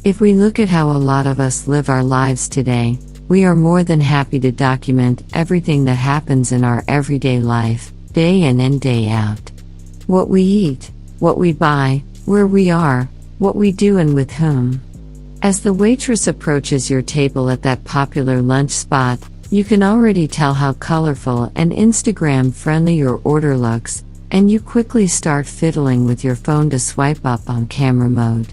If we look at how a lot of us live our lives today, we are more than happy to document everything that happens in our everyday life, day in and day out. What we eat, what we buy, where we are, what we do and with whom. As the waitress approaches your table at that popular lunch spot, you can already tell how colorful and Instagram-friendly your order looks, and you quickly start fiddling with your phone to swipe up on camera mode.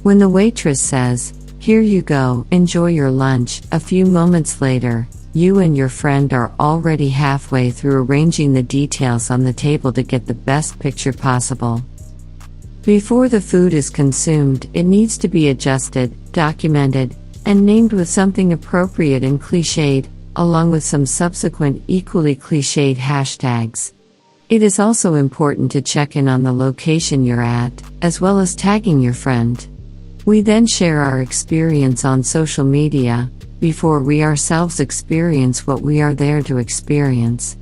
When the waitress says, "Here you go, enjoy your lunch," a few moments later, you and your friend are already halfway through arranging the details on the table to get the best picture possible. Before the food is consumed, it needs to be adjusted, documented, and named with something appropriate and cliched, along with some subsequent equally cliched hashtags. It is also important to check in on the location you're at, as well as tagging your friend. We then share our experience on social media, before we ourselves experience what we are there to experience.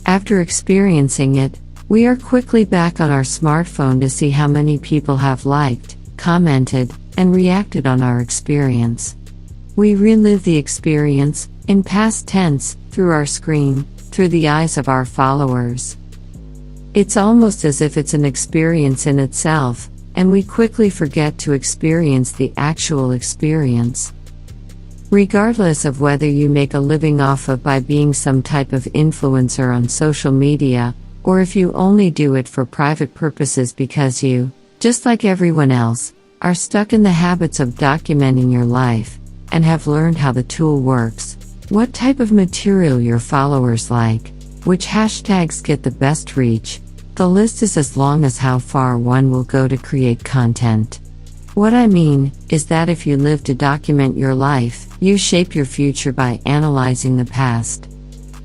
After experiencing it, we are quickly back on our smartphone to see how many people have liked, commented, and reacted on our experience. We relive the experience, in past tense, through our screen, through the eyes of our followers. It's almost as if it's an experience in itself, and we quickly forget to experience the actual experience. Regardless of whether you make a living off of by being some type of influencer on social media, or if you only do it for private purposes because you, just like everyone else, are stuck in the habits of documenting your life, and have learned how the tool works, what type of material your followers like, which hashtags get the best reach, the list is as long as how far one will go to create content. What I mean is that if you live to document your life, you shape your future by analyzing the past.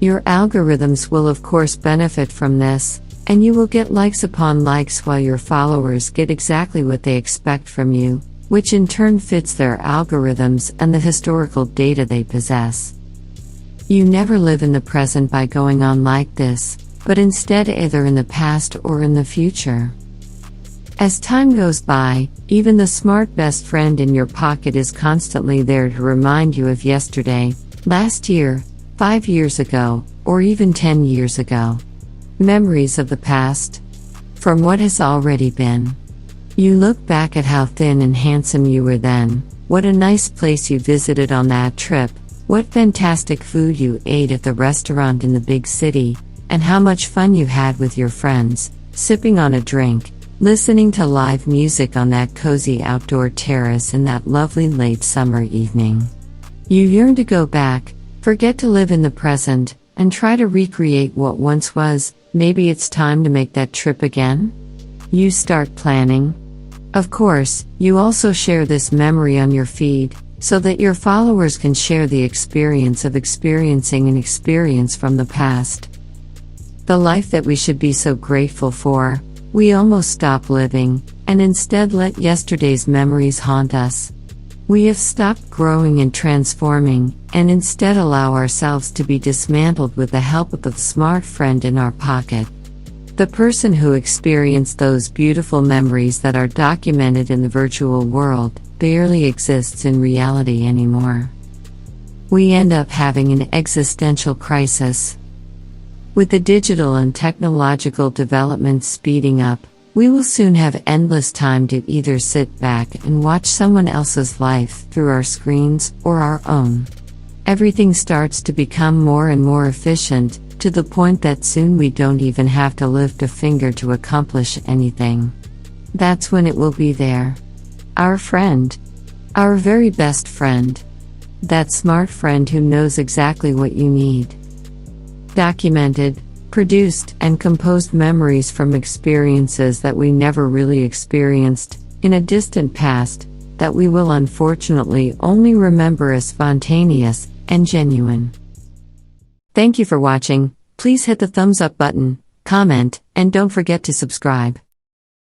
Your algorithms will of course benefit from this, and you will get likes upon likes while your followers get exactly what they expect from you, which in turn fits their algorithms and the historical data they possess. You never live in the present by going on like this, but instead either in the past or in the future. As time goes by, even the smart best friend in your pocket is constantly there to remind you of yesterday, last year, 5 years ago, or even 10 years ago. Memories of the past. From what has already been. You look back at how thin and handsome you were then, what a nice place you visited on that trip, what fantastic food you ate at the restaurant in the big city, and how much fun you had with your friends, sipping on a drink, listening to live music on that cozy outdoor terrace in that lovely late summer evening. You yearn to go back, forget to live in the present, and try to recreate what once was. Maybe it's time to make that trip again? You start planning. Of course, you also share this memory on your feed, so that your followers can share the experience of experiencing an experience from the past. The life that we should be so grateful for, we almost stop living, and instead let yesterday's memories haunt us. We have stopped growing and transforming, and instead allow ourselves to be dismantled with the help of the smart friend in our pocket. The person who experienced those beautiful memories that are documented in the virtual world barely exists in reality anymore. We end up having an existential crisis. With the digital and technological developments speeding up, we will soon have endless time to either sit back and watch someone else's life through our screens or our own. Everything starts to become more and more efficient, to the point that soon we don't even have to lift a finger to accomplish anything. That's when it will be there. Our friend. Our very best friend. That smart friend who knows exactly what you need. Documented, produced, and composed memories from experiences that we never really experienced, in a distant past, that we will unfortunately only remember as spontaneous and genuine. Thank you for watching. Please hit the thumbs up button, comment, and don't forget to subscribe.